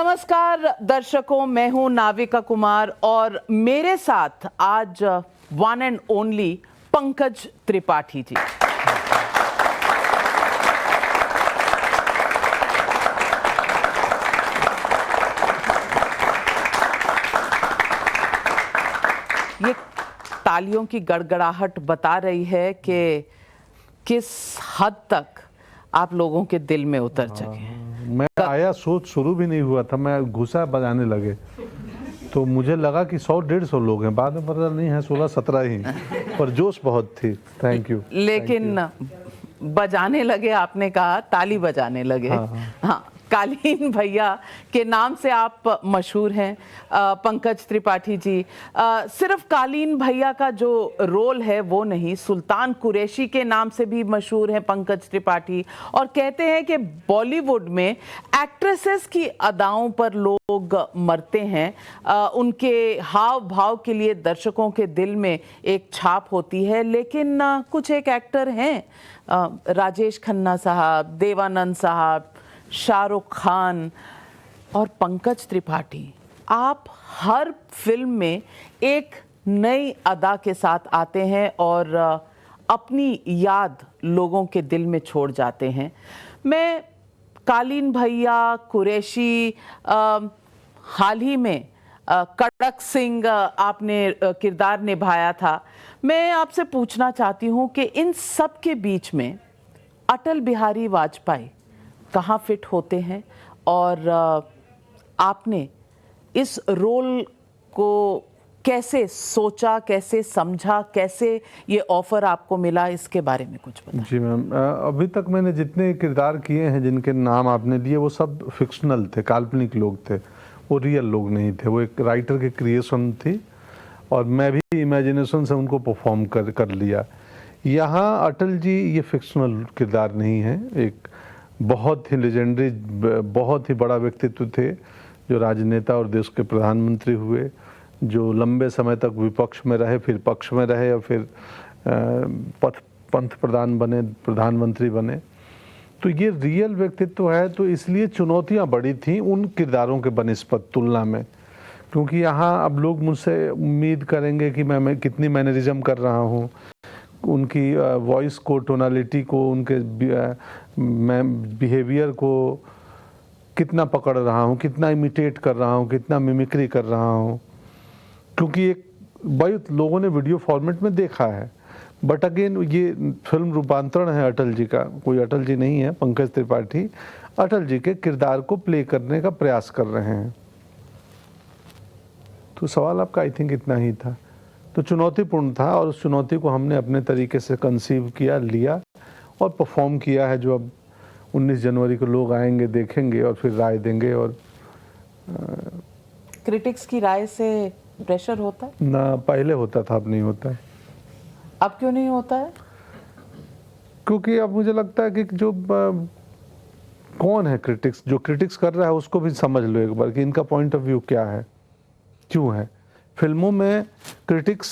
नमस्कार दर्शकों, मैं हूं नाविका कुमार और मेरे साथ आज one and only Pankaj Tripathi ji. ये तालियों की गड़गड़ाहट बता रही है कि किस हद तक आप लोगों के दिल में उतर चुके हैं। मैं आया, शो शुरू भी नहीं हुआ था, मैं घुसा बजाने लगे तो मुझे लगा कि 100-150 लोग हैं, बाद में पता नहीं है 16-17 ही, पर जोश बहुत थी। Thank you. लेकिन बजाने लगे, आपने कहा ताली बजाने लगे। हाँ, कालीन भैया के नाम से आप मशहूर हैं पंकज त्रिपाठी जी। सिर्फ कालीन भैया का जो रोल है वो नहीं, सुल्तान कुरैशी के नाम से भी मशहूर हैं पंकज त्रिपाठी। और कहते हैं कि बॉलीवुड में एक्ट्रेसेस की अदाओं पर लोग मरते हैं, उनके हाव भाव के लिए दर्शकों के दिल में एक छाप होती है। लेकिन कुछ एक एक्टर हैं, राजेश खन्ना साहब, देवानंद साहब, शाहरुख खान और पंकज त्रिपाठी, आप हर फिल्म में एक नई अदा के साथ आते हैं और अपनी याद लोगों के दिल में छोड़ जाते हैं। मैं कालीन भैया, कुरैशी, हाल ही में कड़क सिंह आपने किरदार निभाया था। मैं आपसे पूछना चाहती हूं कि इन सब के बीच में अटल बिहारी वाजपेयी कहाँ फिट होते हैं और आपने इस रोल को कैसे सोचा, कैसे समझा, कैसे ये ऑफर आपको मिला, इसके बारे में कुछ बताएं। जी मैम, अभी तक मैंने जितने किरदार किए हैं जिनके नाम आपने लिए वो सब फिक्शनल थे, काल्पनिक लोग थे, वो रियल लोग नहीं थे। वो एक राइटर की क्रिएशन थी और मैं भी इमेजिनेशन से उनको परफॉर्म कर लिया। यहाँ अटल जी ये फिक्शनल किरदार नहीं है, एक बहुत ही लेजेंडरी, बहुत ही बड़ा व्यक्तित्व थे जो राजनेता और देश के प्रधानमंत्री हुए, जो लंबे समय तक विपक्ष में रहे, फिर पक्ष में रहे और फिर पंथ प्रधान बने, प्रधानमंत्री बने। तो ये रियल व्यक्तित्व है, तो इसलिए चुनौतियां बड़ी थी उन किरदारों के बनिस्बत तुलना में, क्योंकि यहाँ अब लोग मुझसे उम्मीद करेंगे कि मैं कितनी मैनरिज्म कर रहा हूँ, उनकी वॉइस को, टोनालिटी को, उनके बिहेवियर को कितना पकड़ रहा हूँ, कितना इमिटेट कर रहा हूँ, कितना मिमिक्री कर रहा हूँ, क्योंकि एक बहुत लोगों ने वीडियो फॉर्मेट में देखा है। बट अगेन ये फिल्म रूपांतरण है अटल जी का, कोई अटल जी नहीं है। पंकज त्रिपाठी अटल जी के किरदार को प्ले करने का प्रयास कर रहे हैं। तो सवाल आपका आई थिंक इतना ही था। तो चुनौतीपूर्ण था और उस चुनौती को हमने अपने तरीके से कंसीव किया, लिया और परफॉर्म किया है, जो अब 19 जनवरी को लोग आएंगे, देखेंगे और फिर राय देंगे। और क्रिटिक्स की राय से प्रेशर होता है ना? पहले होता था, अब नहीं होता है। अब क्यों नहीं होता है? क्योंकि अब मुझे लगता है कि जो कौन है क्रिटिक्स, जो क्रिटिक्स कर रहा है उसको भी समझ लो एक बार कि इनका पॉइंट ऑफ व्यू क्या है, क्यों है। फिल्मों में क्रिटिक्स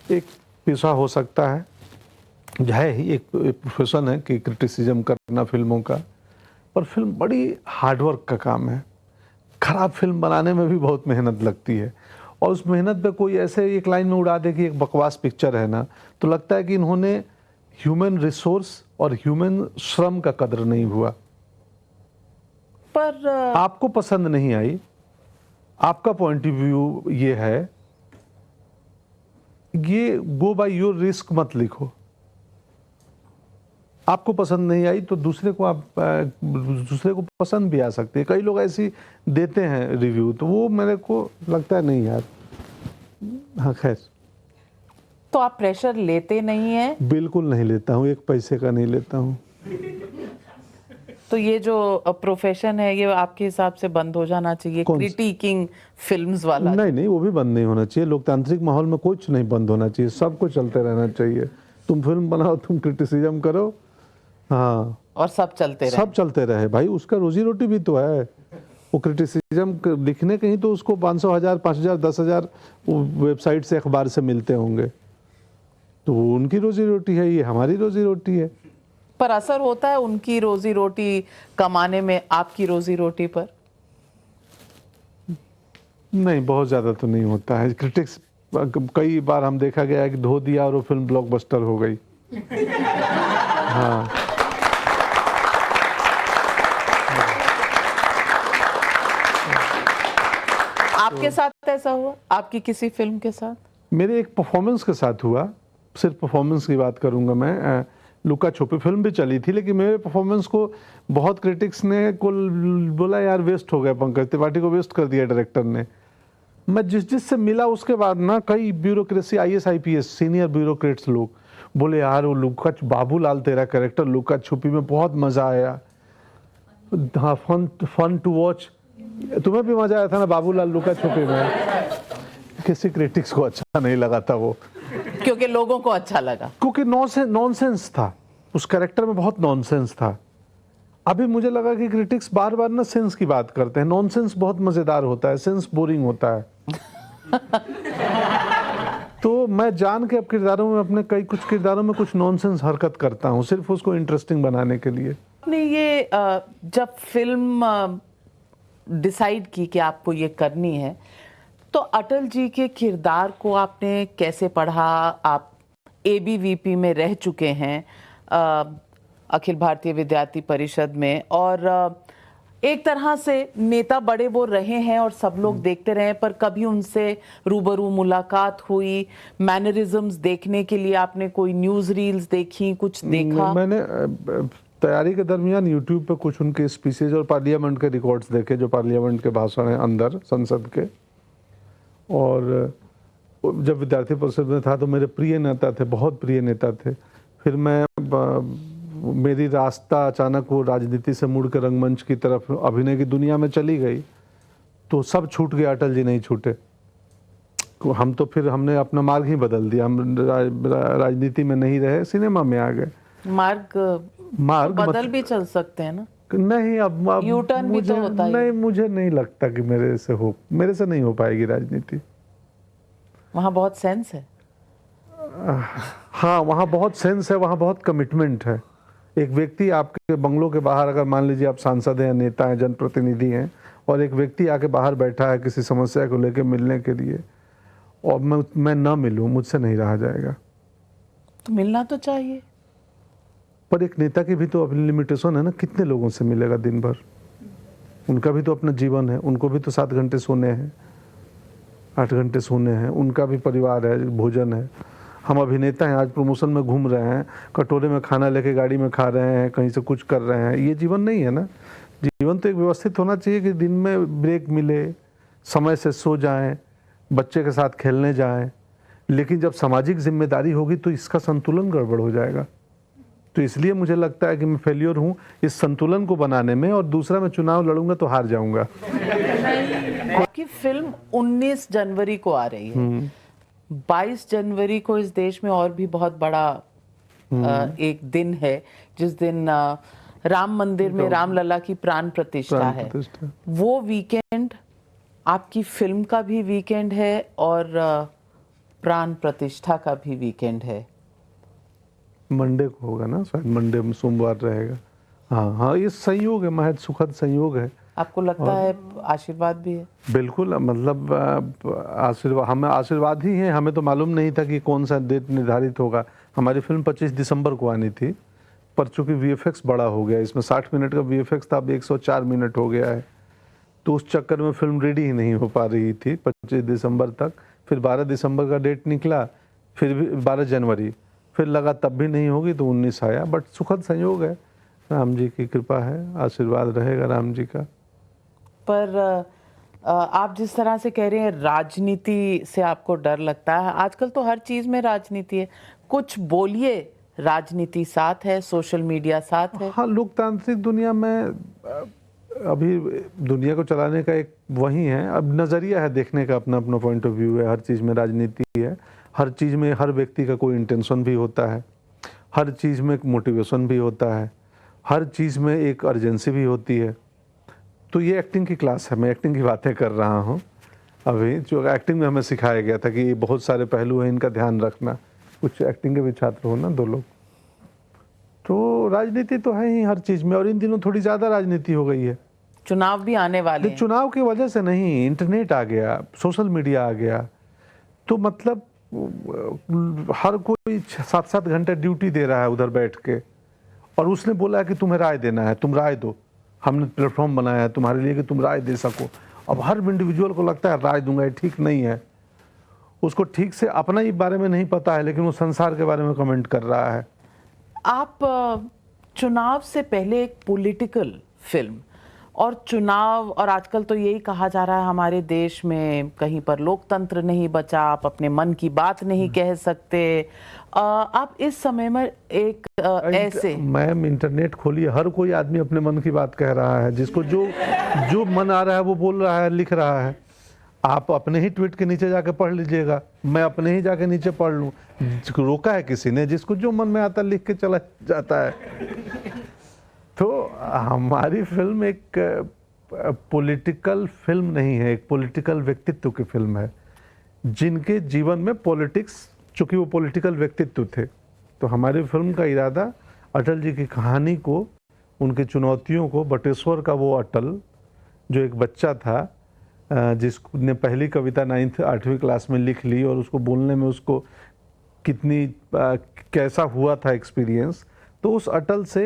एक पेशा हो सकता है ही, एक प्रोफेशन है कि क्रिटिसिज्म करना फिल्मों का, पर फिल्म बड़ी हार्डवर्क का काम है। खराब फिल्म बनाने में भी बहुत मेहनत लगती है और उस मेहनत पे कोई ऐसे एक लाइन में उड़ा दे कि एक बकवास पिक्चर है ना, तो लगता है कि इन्होंने ह्यूमन रिसोर्स और ह्यूमन श्रम का कदर नहीं हुआ। पर आपको पसंद नहीं आई, आपका पॉइंट ऑफ व्यू ये है, ये गो बाय योर रिस्क मत लिखो। आपको पसंद नहीं आई तो दूसरे को पसंद भी आ सकती है। कई लोग ऐसी देते हैं रिव्यू, तो वो मेरे को लगता है नहीं यार। हाँ खैर। तो आप प्रेशर लेते नहीं हैं? बिल्कुल नहीं लेता हूँ, एक पैसे का नहीं लेता हूँ। तो ये जो प्रोफेशन है ये आपके हिसाब से बंद हो जाना चाहिए, क्रिटिकिंग फिल्म्स वाला? नहीं, वो भी बंद नहीं होना चाहिए। लोकतांत्रिक माहौल में कुछ नहीं बंद होना चाहिए, सब कुछ चलते रहना चाहिए। तुम फिल्म बनाओ, तुम क्रिटिसिज्म करो, हाँ, और सब चलते रहे भाई। उसका रोजी रोटी भी तो है। वो क्रिटिसिज्म लिखने कहीं तो उसको 500,000, 5,000, 10,000 वेबसाइट से, अखबार से मिलते होंगे, तो वो उनकी रोजी रोटी है, ये हमारी रोजी रोटी है। पर असर होता है उनकी रोजी रोटी कमाने में आपकी रोजी रोटी पर? नहीं, बहुत ज़्यादा तो नहीं होता है। क्रिटिक्स कई बार हम देखा गया है कि धो दिया और वो फिल्म ब्लॉकबस्टर हो गई। हाँ। आपके साथ ऐसा हुआ, आपकी किसी फिल्म के साथ? मेरे एक परफॉर्मेंस के साथ हुआ, सिर्फ परफॉर्मेंस की बात करूंगा मैं। लुका छुपी फिल्म भी चली थी, लेकिन मेरे परफॉर्मेंस को बहुत क्रिटिक्स ने कुल बोला यार वेस्ट हो गया, पंकज त्रिपाठी को वेस्ट कर दिया डायरेक्टर ने। मैं जिससे मिला उसके बाद ना कई bureaucracy IAS IPS senior bureaucrats लोग बोले यार वो लुका, बाबूलाल तेरा कैरेक्टर लुका छुपी में बहुत मजा आया। हाँ, फन टू वॉच। तुम्हें भी मजा आया था ना बाबूलाल लुका छुपी में? किसी क्रिटिक्स को अच्छा नहीं लगा था वो, क्योंकि लोगों को अच्छा लगा, क्योंकि नॉनसेंस था उस कैरेक्टर में, बहुत नॉनसेंस था। अभी मुझे लगा कि क्रिटिक्स बार बार ना सेंस की बात करते हैं। नॉनसेंस बहुत मजेदार होता है, सेंस बोरिंग होता है। तो मैं जान के अब किरदारों में अपने कुछ किरदारों में कुछ नॉनसेंस हरकत करता हूँ, सिर्फ उसको इंटरेस्टिंग बनाने के लिए। नहीं, ये जब फिल्म डिसाइड की कि आपको ये करनी है, तो अटल जी के किरदार को आपने कैसे पढ़ा? आप ABVP में रह चुके हैं, अखिल भारतीय विद्यार्थी परिषद में, और एक तरह से नेता बड़े वो रहे हैं और सब लोग देखते रहे, पर कभी उनसे रूबरू मुलाकात हुई? मैनरिज्म्स देखने के लिए आपने कोई न्यूज़ रील्स देखी, कुछ देखा? मैंने तैयारी के दरमियान यूट्यूब पे कुछ उनके स्पीचेज और पार्लियामेंट के रिकॉर्ड्स देखे, जो पार्लियामेंट के भाषण हैं अंदर संसद के। और जब विद्यार्थी परिषद में था तो मेरे प्रिय नेता थे, बहुत प्रिय नेता थे। फिर मेरी रास्ता अचानक वो राजनीति से मुड़ के रंगमंच की तरफ, अभिनय की दुनिया में चली गई, तो सब छूट गया, अटल जी नहीं छूटे। हम तो फिर हमने अपना मार्ग ही बदल दिया, हम राजनीति में नहीं रहे, सिनेमा में आ गए। मार्ग बदल भी चल सकते हैं ना? नहीं, अब यू टर्न भी तो होता है। नहीं, मुझे नहीं लगता कि मेरे से नहीं हो पाएगी राजनीति। वहाँ बहुत सेंस है। हाँ, वहाँ बहुत सेंस है, वहाँ बहुत कमिटमेंट है। एक व्यक्ति आपके बंगलों के बाहर, अगर मान लीजिए आप सांसद हैं, नेता हैं, जनप्रतिनिधि हैं, और एक व्यक्ति आके बाहर बैठा है किसी समस्या को लेकर मिलने के लिए, और मैं ना मिलूं, मुझसे नहीं रहा जाएगा। तो मिलना तो चाहिए, पर एक नेता की भी तो अपनी लिमिटेशन है ना, कितने लोगों से मिलेगा दिन भर? उनका भी तो अपना जीवन है, उनको भी तो 7 घंटे सोने हैं, 8 घंटे सोने हैं, उनका भी परिवार है, भोजन है। हम अभिनेता हैं, आज प्रमोशन में घूम रहे हैं, कटोरे में खाना लेके गाड़ी में खा रहे हैं, कहीं से कुछ कर रहे हैं, ये जीवन नहीं है ना। जीवन तो एक व्यवस्थित होना चाहिए कि दिन में ब्रेक मिले, समय से सो जाएं, बच्चे के साथ खेलने जाएं। लेकिन जब सामाजिक जिम्मेदारी होगी तो इसका संतुलन गड़बड़ हो जाएगा। तो इसलिए मुझे लगता है कि मैं फेल्योर हूँ इस संतुलन को बनाने में, और दूसरा मैं चुनाव लड़ूंगा तो हार जाऊंगा। आपकी फिल्म 19 जनवरी को आ रही है। 22 जनवरी को इस देश में और भी बहुत बड़ा एक दिन है, जिस दिन राम मंदिर में रामलला की प्राण प्रतिष्ठा है। वो वीकेंड आपकी फिल्म का भी वीकेंड है और प्राण प्रतिष्ठा का भी वीकेंड है। मंडे को होगा ना, शायद मंडे में, सोमवार रहेगा। हाँ हाँ, ये संयोग है, महज सुखद संयोग है। आपको लगता है आशीर्वाद भी है? बिल्कुल, मतलब आशीर्वाद, हमें आशीर्वाद ही है। हमें तो मालूम नहीं था कि कौन सा डेट निर्धारित होगा। हमारी फिल्म 25 दिसंबर को आनी थी, पर चूंकि VFX बड़ा हो गया, इसमें 60 मिनट का VFX था, अब 104 मिनट हो गया है, तो उस चक्कर में फिल्म रेडी ही नहीं हो पा रही थी 25 दिसंबर तक। फिर 12 दिसंबर का डेट निकला, फिर भी 12 जनवरी, फिर लगा तब भी नहीं होगी तो 19 आया। बट सुखद संयोग है, राम जी की कृपा है, आशीर्वाद रहेगा राम जी का। पर आप जिस तरह से कह रहे हैं राजनीति से आपको डर लगता है, आजकल तो हर चीज में राजनीति है। कुछ बोलिए, राजनीति साथ है, सोशल मीडिया साथ है। हाँ, लोकतांत्रिक दुनिया में अभी दुनिया को चलाने का एक वही है, अब नज़रिया है देखने का, अपना अपना पॉइंट ऑफ व्यू है। हर चीज़ में राजनीति है, हर चीज़ में हर व्यक्ति का कोई इंटेंशन भी होता है, हर चीज़ में एक मोटिवेशन भी होता है, हर चीज़ में एक अर्जेंसी भी होती है। तो ये एक्टिंग की क्लास है, मैं एक्टिंग की बातें कर रहा हूँ अभी, जो एक्टिंग में हमें सिखाया गया था कि बहुत सारे पहलू हैं, इनका ध्यान रखना। कुछ एक्टिंग के भी छात्र हो ना, 2 लोग। तो राजनीति तो है ही हर चीज़ में, और इन दिनों थोड़ी ज़्यादा राजनीति हो गई है। चुनाव भी आने वाले हैं। चुनाव की वजह से नहीं, इंटरनेट आ गया, सोशल मीडिया आ गया, तो मतलब हर कोई 7-7 घंटे ड्यूटी दे रहा है उधर बैठ के, और उसने बोला कि तुम्हें राय देना है, तुम राय दो, हमने प्लेटफॉर्म बनाया है तुम्हारे लिए कि तुम राय दे सको। अब हर इंडिविजुअल को लगता है राय दूंगा, ये ठीक नहीं है, उसको ठीक से अपना ही बारे में नहीं पता है, लेकिन वो संसार के बारे में कमेंट कर रहा है। आप चुनाव से पहले एक पॉलिटिकल फिल्म और चुनाव, और आजकल तो यही कहा जा रहा है हमारे देश में कहीं पर लोकतंत्र नहीं बचा, आप अपने मन की बात नहीं कह सकते, आप इस समय में एक ऐसे मैम इंटरनेट खोलिए, हर कोई आदमी अपने मन की बात कह रहा है, जिसको जो मन आ रहा है वो बोल रहा है, लिख रहा है। आप अपने ही ट्वीट के नीचे जाके पढ़ लीजिएगा, मैं अपने ही जाके नीचे पढ़ लूं, रोका है किसी ने? जिसको जो मन में आता लिख के चला जाता है। तो हमारी फिल्म एक पॉलिटिकल फिल्म नहीं है, एक पॉलिटिकल व्यक्तित्व की फिल्म है, जिनके जीवन में पॉलिटिक्स, चूंकि वो पॉलिटिकल व्यक्तित्व थे, तो हमारी फिल्म का इरादा अटल जी की कहानी को, उनकी चुनौतियों को, बटेश्वर का वो अटल जो एक बच्चा था जिसने पहली कविता 9th-8वीं क्लास में लिख ली और उसको बोलने में उसको कितनी कैसा हुआ था एक्सपीरियंस, तो उस अटल से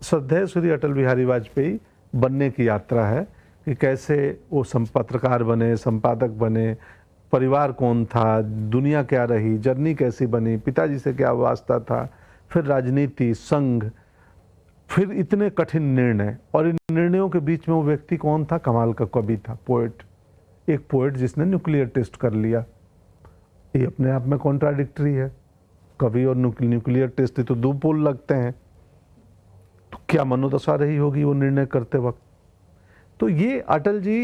श्रद्धेय श्री अटल बिहारी वाजपेयी बनने की यात्रा है कि कैसे वो पत्रकार बने, संपादक बने, परिवार कौन था, दुनिया क्या रही, जर्नी कैसी बनी, पिताजी से क्या वास्ता था, फिर राजनीति, संघ, फिर इतने कठिन निर्णय, और इन निर्णयों के बीच में वो व्यक्ति कौन था? कमाल का कवि था, पोएट, एक पोएट जिसने न्यूक्लियर टेस्ट कर लिया। ये अपने आप में कॉन्ट्राडिक्टरी है, कवि और न्यूक्लियर टेस्ट तो दो पोल लगते हैं, तो क्या मनोदशा रही होगी वो निर्णय करते वक्त। तो ये अटल जी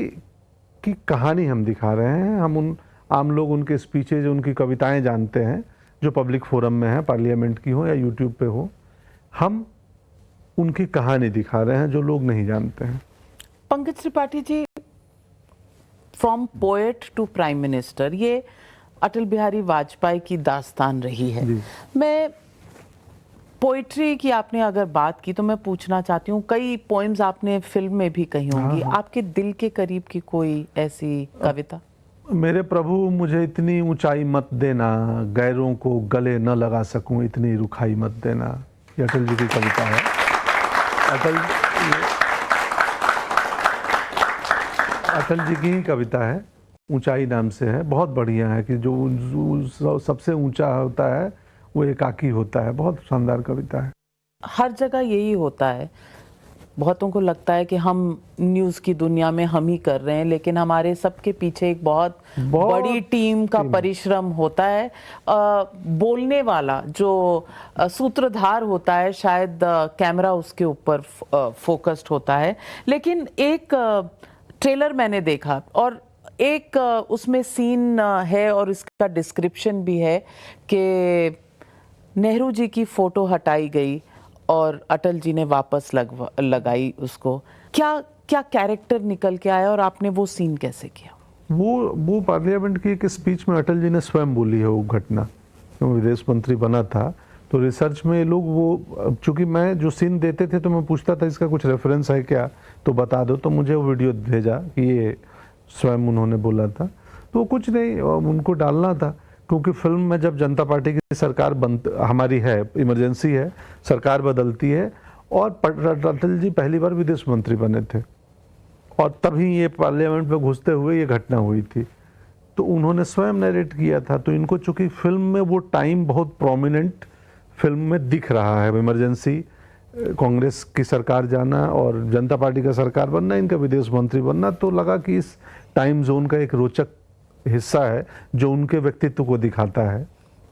की कहानी हम दिखा रहे हैं। हम आम लोग उनके स्पीचेज, उनकी कविताएं जानते हैं जो पब्लिक फोरम में है, पार्लियामेंट की हो या यूट्यूब पे हो, हम उनकी कहानी दिखा रहे हैं जो लोग नहीं जानते हैं। Pankaj Tripathi ji, from poet to prime minister, ये अटल बिहारी वाजपेयी की दास्तान रही है। मैं पोइट्री की आपने अगर बात की तो मैं पूछना चाहती हूँ, कई पोएम्स आपने फिल्म में भी कही होंगी, आपके दिल के करीब की कोई ऐसी कविता? मेरे प्रभु मुझे इतनी ऊंचाई मत देना, गैरों को गले न लगा सकूं इतनी रुखाई मत देना, ये अटल जी की कविता है। अटल जी की ही कविता है, ऊंचाई नाम से है, बहुत बढ़िया है कि जो सबसे ऊंचा होता है वो एकाकी होता है। बहुत शानदार कविता है। हर जगह यही होता है, बहुतों को लगता है कि हम न्यूज़ की दुनिया में हम ही कर रहे हैं, लेकिन हमारे सबके पीछे एक बहुत बड़ी टीम का परिश्रम होता है। बोलने वाला जो सूत्रधार होता है, शायद कैमरा उसके ऊपर फोकस्ड होता है, लेकिन एक ट्रेलर मैंने देखा और एक उसमें सीन है और इसका डिस्क्रिप्शन भी है कि नेहरू जी की फोटो हटाई गई और अटल जी ने वापस लगाई उसको। क्या कैरेक्टर निकल के आया और आपने वो सीन कैसे किया? वो पार्लियामेंट की एक स्पीच में अटल जी ने स्वयं बोली है वो घटना। तो विदेश मंत्री बना था तो रिसर्च में लोग वो, चूंकि मैं जो सीन देते थे तो मैं पूछता था इसका कुछ रेफरेंस है क्या तो बता दो, तो मुझे वो वीडियो भेजा कि ये स्वयं उन्होंने बोला था। तो कुछ नहीं, उनको डालना था, क्योंकि फिल्म में जब जनता पार्टी की सरकार हमारी है, इमरजेंसी है, सरकार बदलती है, और अटल जी पहली बार विदेश मंत्री बने थे और तभी ये पार्लियामेंट में घुसते हुए ये घटना हुई थी, तो उन्होंने स्वयं नरेट किया था। तो इनको चूंकि फिल्म में वो टाइम बहुत प्रोमिनेंट फिल्म में दिख रहा है, इमरजेंसी, कांग्रेस की सरकार जाना और जनता पार्टी का सरकार बनना, इनका विदेश मंत्री बनना, तो लगा कि इस टाइम जोन का एक रोचक हिस्सा है जो उनके व्यक्तित्व को दिखाता है।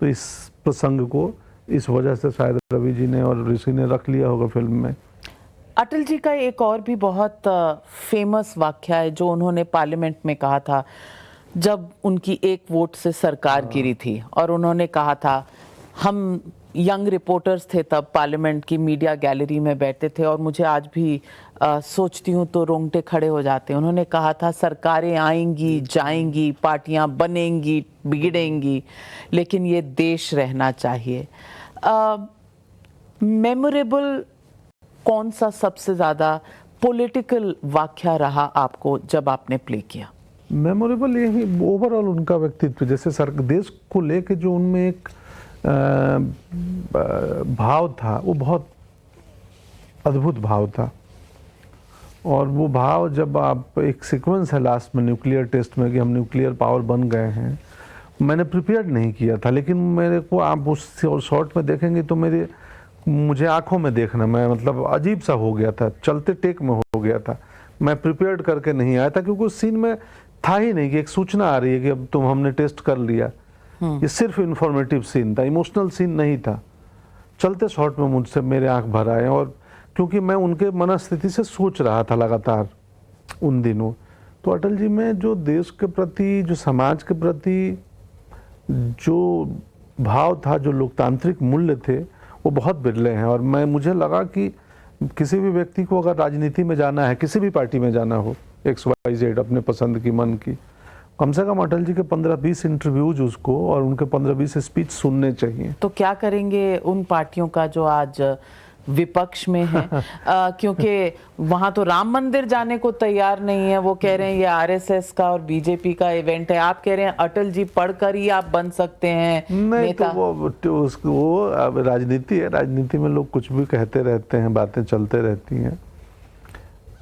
तो इस प्रसंग को इस वजह से शायद रवि जी ने और ऋषि ने रख लिया होगा फिल्म में। अटल जी का एक और भी बहुत फेमस वाक्य है जो उन्होंने पार्लियामेंट में कहा था जब उनकी एक वोट से सरकार गिरी थी, और उन्होंने कहा था, हम यंग रिपोर्टर्स थे तब, पार्लियामेंट की मीडिया गैलरी में बैठते थे और मुझे आज भी सोचती हूँ तो रोंगटे खड़े हो जाते हैं। उन्होंने कहा था, सरकारें आएंगी जाएंगी, पार्टियां बनेंगी बिगड़ेंगी, लेकिन ये देश रहना चाहिए। मेमोरेबल कौन सा सबसे ज़्यादा पॉलिटिकल वाकया रहा आपको जब आपने प्ले किया? मेमोरेबल यही ओवरऑल उनका व्यक्तित्व, जैसे देश को लेके जो उनमें एक भाव था, वो बहुत अद्भुत भाव था। और वो भाव जब आप, एक सीक्वेंस है लास्ट में न्यूक्लियर टेस्ट में कि हम न्यूक्लियर पावर बन गए हैं, मैंने प्रिपेयर नहीं किया था, लेकिन मेरे को आप उस शॉट में देखेंगे तो मुझे आंखों में देखना, मैं मतलब अजीब सा हो गया था, चलते टेक में हो गया था। मैं प्रिपेयर्ड करके नहीं आया था, क्योंकि उस सीन में था ही नहीं कि एक सूचना आ रही है कि अब हमने टेस्ट कर लिया। ये सिर्फ इंफॉर्मेटिव सीन था, इमोशनल सीन नहीं था। चलते शॉट में मुझसे मेरे आंख भर आए, और क्योंकि मैं उनके मनस्थिति से सोच रहा था लगातार उन दिनों, तो अटल जी में जो देश के प्रति, जो समाज के प्रति जो भाव था, जो लोकतांत्रिक मूल्य थे, वो बहुत बिरले हैं। और मुझे लगा कि किसी भी व्यक्ति को अगर राजनीति में जाना है, किसी भी पार्टी में जाना हो, XYZ अपने पसंद की, मन की, कम से कम अटल जी के 15-20 इंटरव्यूज उसको और उनके 15-20 स्पीच सुनने चाहिए। तो क्या करेंगे उन पार्टियों का जो आज विपक्ष में है? क्योंकि वहां तो राम मंदिर जाने को तैयार नहीं है, वो कह रहे हैं ये RSS का और BJP का इवेंट है। आप कह रहे हैं अटल जी पढ़कर ही आप बन सकते हैं नहीं नेता। तो वो अब राजनीति है, राजनीति में लोग कुछ भी कहते रहते हैं, बातें चलते रहती हैं,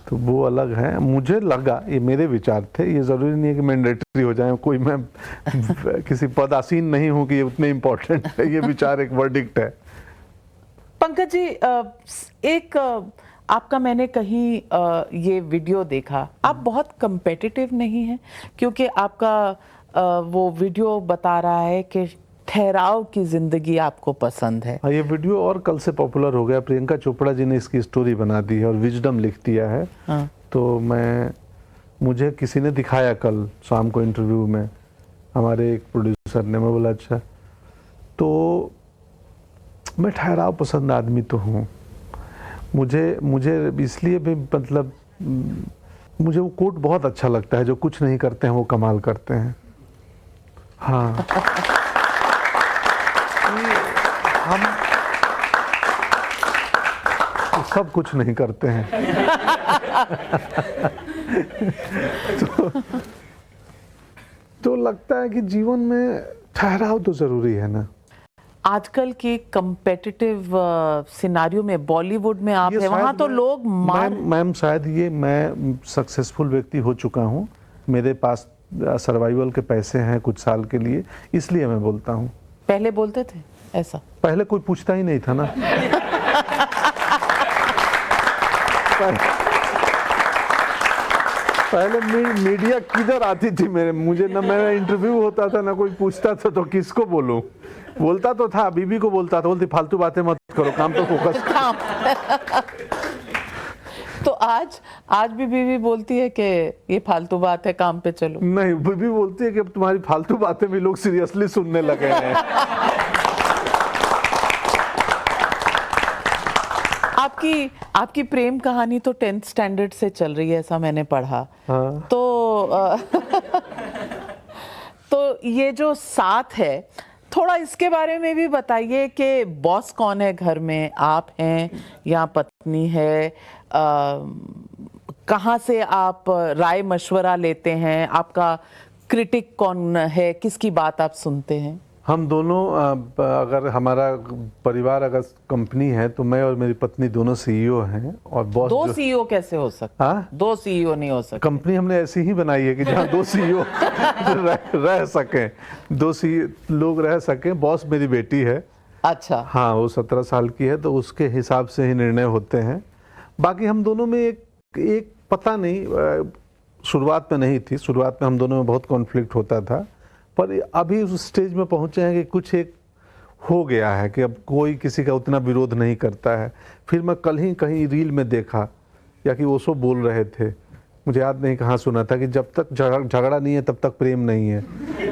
तो वो अलग है। मुझे लगा, ये मेरे विचार थे, ये जरूरी नहीं है कि मैंडेटरी हो जाए, कोई मैं किसी पदासीन नहीं हूँ कि ये उतने इम्पोर्टेंट है, ये विचार एक वर्डिक्ट है। पंकज जी, एक आपका मैंने कहीं ये वीडियो देखा, आप बहुत कंपेटिटिव नहीं हैं, क्योंकि आपका वो वीडियो बता रहा है कि ठहराव की जिंदगी आपको पसंद है। हाँ, ये वीडियो और कल से पॉपुलर हो गया, प्रियंका चोपड़ा जी ने इसकी स्टोरी बना दी है और विजडम लिख दिया है। हाँ। तो मुझे किसी ने दिखाया कल शाम को इंटरव्यू में, हमारे एक प्रोड्यूसर ने, मैं बोला अच्छा। तो मैं ठहराव पसंद आदमी तो हूँ, मुझे इसलिए भी, मतलब मुझे वो कोट बहुत अच्छा लगता है, जो कुछ नहीं करते हैं वो कमाल करते हैं। हाँ, हम सब कुछ नहीं करते हैं। तो लगता है कि जीवन में ठहराव तो जरूरी है ना। आजकल के कंपेटिटिव सिनारियो में, बॉलीवुड में आप हैं, वहां तो लोग मैम शायद ये मैं सक्सेसफुल व्यक्ति हो चुका हूँ, मेरे पास सर्वाइवल के पैसे हैं कुछ साल के लिए, इसलिए मैं बोलता हूँ। पहले बोलते थे ऐसा? पहले कोई पूछता ही नहीं था ना। पहले मीडिया किधर आती थी मुझे ना, मेरा इंटरव्यू होता था ना, कोई पूछता था तो किसको बोलूं? बोलता तो था, बीबी को बोलता था, बोलती फालतू बातें मत करो, काम पे फोकस करो। तो आज भी बीबी बोलती है कि ये फालतू बात है, काम पे चलो? नहीं, बीबी बोलती है कि अब तुम्हारी फालतू बातें भी लोग सीरियसली सुनने लगे हैं। आपकी प्रेम कहानी तो 10th स्टैंडर्ड से चल रही है, ऐसा मैंने पढ़ा। हाँ। तो ये जो साथ है, थोड़ा इसके बारे में भी बताइए कि बॉस कौन है घर में? आप हैं या पत्नी है? कहाँ से आप राय मशवरा लेते हैं? आपका क्रिटिक कौन है? किसकी बात आप सुनते हैं? हम दोनों, अगर हमारा परिवार अगर कंपनी है तो मैं और मेरी पत्नी दोनों CEO हैं, और बॉस दो CEO कैसे हो सकते? हाँ? 2 CEO नहीं हो सकते। कंपनी हमने ऐसी ही बनाई है कि जहाँ 2 CEO रह सकें, 2 लोग रह सकें। बॉस मेरी बेटी है। अच्छा। हाँ, वो 17 साल की है, तो उसके हिसाब से ही निर्णय होते हैं। बाकी हम दोनों में एक पता नहीं, शुरुआत में नहीं थी, शुरुआत में हम दोनों में बहुत कॉन्फ्लिक्ट होता था, पर अभी उस स्टेज में पहुंचे हैं कि कुछ एक हो गया है कि अब कोई किसी का उतना विरोध नहीं करता है। फिर मैं कल ही कहीं रील में देखा, या कि ओशो बोल रहे थे, मुझे याद नहीं कहाँ सुना था, कि जब तक झगड़ा नहीं है तब तक प्रेम नहीं है।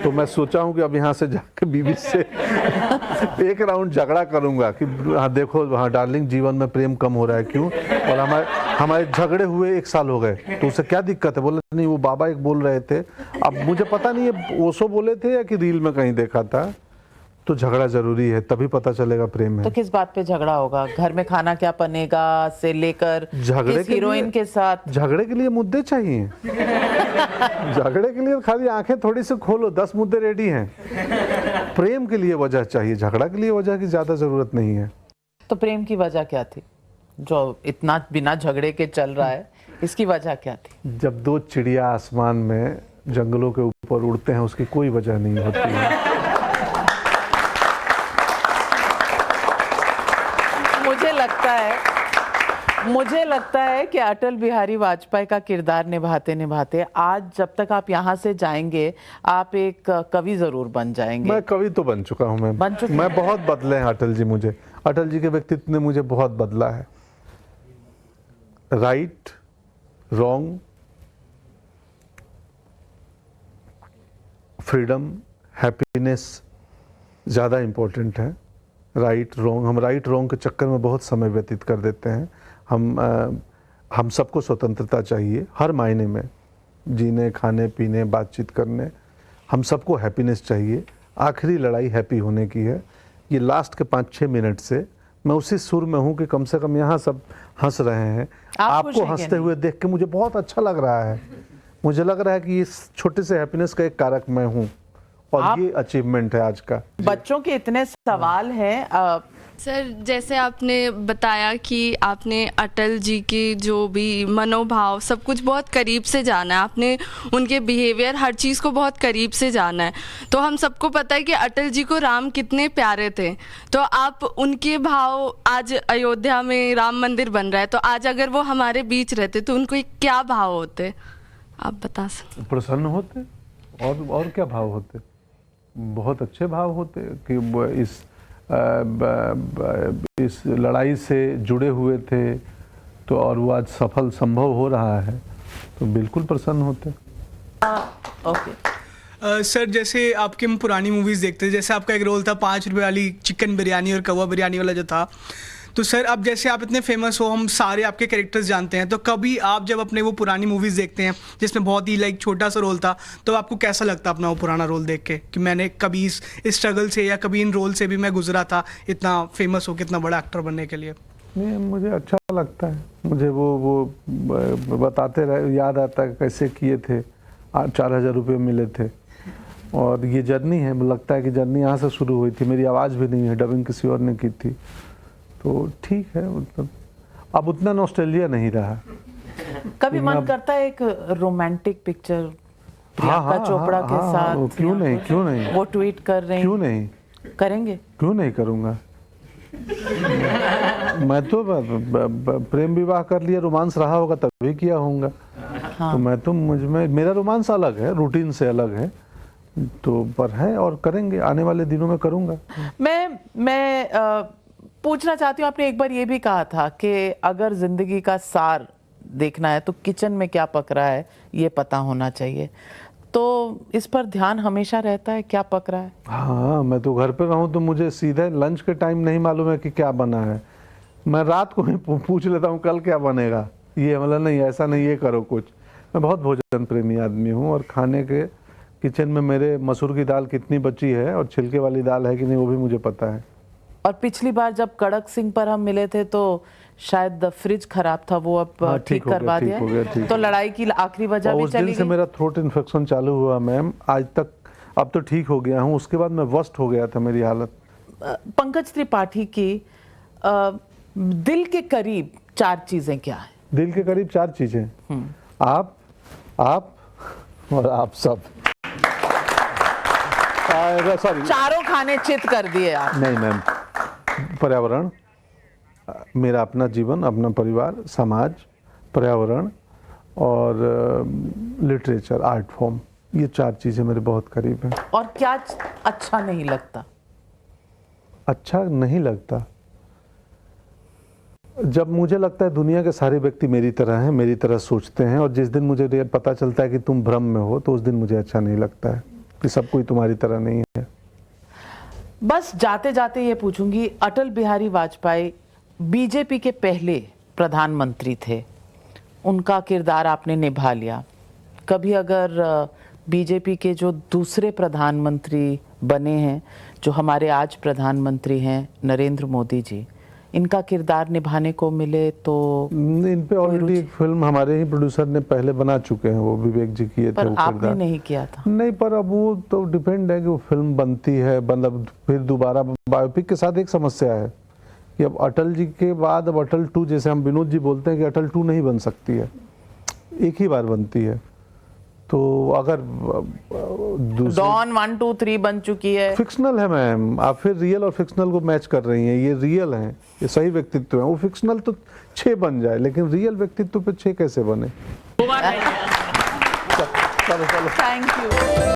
तो मैं सोचा हूँ कि अब यहाँ से जाकर बीवी से एक राउंड झगड़ा करूँगा कि हाँ देखो, हाँ डार्लिंग, जीवन में प्रेम कम हो रहा है, क्यों? और हमारे झगड़े हुए 1 साल हो गए, तो उससे क्या दिक्कत है? बोले नहीं, वो बाबा एक बोल रहे थे। अब मुझे पता नहीं है ओशो बोले थे या कि रील में कहीं देखा था। तो झगड़ा जरूरी है, तभी पता चलेगा प्रेम तो है। किस बात पे झगड़ा होगा? घर में खाना क्या बनेगा से लेकर झगड़े इस के हीरोइन लिए- के साथ? झगड़े के लिए मुद्दे चाहिए। झगड़े के लिए खाली आंखें थोड़ी सी खोलो, 10 मुद्दे रेडी हैं। प्रेम के लिए वजह चाहिए, झगड़ा के लिए वजह की ज्यादा जरूरत नहीं है। तो प्रेम की वजह क्या थी जो इतना बिना झगड़े के चल रहा है? इसकी वजह क्या थी? जब दो चिड़िया आसमान में जंगलों के ऊपर उड़ते हैं, उसकी कोई वजह नहीं होती है। मुझे लगता है कि अटल बिहारी वाजपेयी का किरदार निभाते निभाते आज जब तक आप यहाँ से जाएंगे आप एक कवि जरूर बन जाएंगे। मैं कवि तो बन चुका हूँ। बन चुके मैं बहुत बदले हैं अटल जी मुझे। अटल जी के व्यक्तित्व ने मुझे बहुत बदला है। राइट, रॉन्ग, फ्रीडम, हैप्पीनेस ज़्यादा इम्पोर्टेंट है। राइट रॉन्ग, हम राइट रॉन्ग के चक्कर में बहुत समय व्यतीत कर देते हैं। हम सबको स्वतंत्रता चाहिए हर मायने में, जीने, खाने, पीने, बातचीत करने। हम सबको हैप्पीनेस चाहिए। आखिरी लड़ाई हैप्पी होने की है। ये लास्ट के 5-6 मिनट से मैं उसी सुर में हूँ कि कम से कम यहाँ सब हंस रहे हैं। आपको हंसते हुए देख के मुझे बहुत अच्छा लग रहा है। मुझे लग रहा है कि इस छोटे से हैप्पीनेस का एक कारक मैं हूँ और ये अचीवमेंट है आज का। बच्चों के इतने सवाल हैं। सर, जैसे आपने बताया कि आपने अटल जी के जो भी मनोभाव सब कुछ बहुत करीब से जाना है, आपने उनके बिहेवियर हर चीज़ को बहुत करीब से जाना है। तो हम सबको पता है कि अटल जी को राम कितने प्यारे थे। तो आप उनके भाव, आज अयोध्या में राम मंदिर बन रहा है, तो आज अगर वो हमारे बीच रहते तो उनको क्या भाव होते, आप बता सकते? प्रसन्न होते और क्या भाव होते? बहुत अच्छे भाव होते कि इस लड़ाई से जुड़े हुए थे तो और वो आज सफल संभव हो रहा है, तो बिल्कुल प्रसन्न होते। ओके सर, जैसे आपके हम पुरानी मूवीज़ देखते हैं, जैसे आपका एक रोल था 5 रुपये वाली चिकन बिरयानी और कौवा बिरयानी वाला जो था, तो सर अब जैसे आप इतने फेमस हो, हम सारे आपके कैरेक्टर्स जानते हैं, तो कभी आप जब अपने वो पुरानी मूवीज़ देखते हैं जिसमें बहुत ही लाइक छोटा सा रोल था, तो आपको कैसा लगता है अपना वो पुराना रोल देख के कि मैंने कभी इस स्ट्रगल से या कभी इन रोल से भी मैं गुजरा था इतना फेमस हो के, इतना बड़ा एक्टर बनने के लिए? नहीं, मुझे अच्छा लगता है। मुझे वो बताते रहे, याद आता है कैसे किए थे। 4,000 रुपये मिले थे और ये जर्नी है। मुझे लगता है कि जर्नी यहाँ से शुरू हुई थी। मेरी आवाज़ भी नहीं है, डबिंग किसी और ने की थी, तो ठीक है। अब उतना नॉस्टैल्जिया नहीं रहा। कभी मन करता है एक रोमांटिक पिक्चर प्रियंका चोपड़ा के साथ? क्यों नहीं वो ट्वीट कर रहे हैं, क्यों नहीं करेंगे? क्यों नहीं करूँगा। मैं तो प्रेम विवाह कर लिया, रोमांस रहा होगा तभी किया होगा। हाँ। तो मैं तो मेरा रोमांस अलग है, रूटीन से अलग है, तो पर है और करेंगे, आने वाले दिनों में करूँगा। मैं पूछना चाहती हूँ, आपने एक बार ये भी कहा था कि अगर जिंदगी का सार देखना है तो किचन में क्या पक रहा है ये पता होना चाहिए। तो इस पर ध्यान हमेशा रहता है, क्या पक रहा है? हाँ, मैं तो घर पे रहूँ तो मुझे सीधे लंच के टाइम नहीं मालूम है कि क्या बना है। मैं रात को ही पूछ लेता हूँ कल क्या बनेगा, ये मतलब नहीं, ऐसा नहीं, ये करो कुछ। मैं बहुत भोजन प्रेमी आदमी हूँ और खाने के किचन में मेरे मसूर की दाल कितनी बची है और छिलके वाली दाल है कि नहीं वो भी मुझे पता है। और पिछली बार जब कड़क सिंह पर हम मिले थे तो शायद फ्रिज खराब था, वो अब ठीक करवा दिया है। तो लड़ाई की आखिरी वजह भी चली गई। उस दिन से मेरा थ्रोट इन्फेक्शन चालू हुआ मैम, आज तक अब तो ठीक हो गया हूँ। उसके बाद मैं वर्स्ट हो गया था मेरी हालत। पंकज त्रिपाठी की दिल के करीब 4 चीजें क्या है? दिल के करीब 4 चीजें, आप और आप सब। सॉरी, चारों खाने चित कर दिए आप। नहीं मैम, पर्यावरण, मेरा अपना जीवन, अपना परिवार, समाज, पर्यावरण और लिटरेचर, आर्ट फॉर्म, ये 4 चीज़ें मेरे बहुत करीब हैं। और क्या अच्छा नहीं लगता? अच्छा नहीं लगता जब मुझे लगता है दुनिया के सारे व्यक्ति मेरी तरह हैं, मेरी तरह सोचते हैं, और जिस दिन मुझे पता चलता है कि तुम भ्रम में हो तो उस दिन मुझे अच्छा नहीं लगता है कि सब कोई तुम्हारी तरह नहीं है। बस जाते जाते ये पूछूंगी, अटल बिहारी वाजपेयी बीजेपी के पहले प्रधानमंत्री थे, उनका किरदार आपने निभा लिया। कभी अगर बीजेपी के जो दूसरे प्रधानमंत्री बने हैं जो हमारे आज प्रधानमंत्री हैं नरेंद्र मोदी जी, इनका किरदार निभाने को मिले तो इन पे ऑलरेडी एक फिल्म हमारे ही प्रोड्यूसर ने पहले बना चुके हैं, वो विवेक जी किए थे पर वो आपने किरदार। नहीं किया था। नहीं, पर अब वो तो डिपेंड है कि वो फिल्म बनती है, मतलब फिर दोबारा बायोपिक के साथ एक समस्या है कि अब अटल जी के बाद अब अटल 2, जैसे हम विनोद जी बोलते हैं कि अटल 2 नहीं बन सकती है, एक ही बार बनती है। तो अगर डॉन 1 2 3 बन चुकी है। फिक्शनल है मैम, आप फिर रियल और फिक्शनल को मैच कर रही हैं। ये रियल हैं, ये सही व्यक्तित्व है, वो फिक्शनल तो 6 बन जाए, लेकिन रियल व्यक्तित्व पे 6 कैसे बने? Thank you.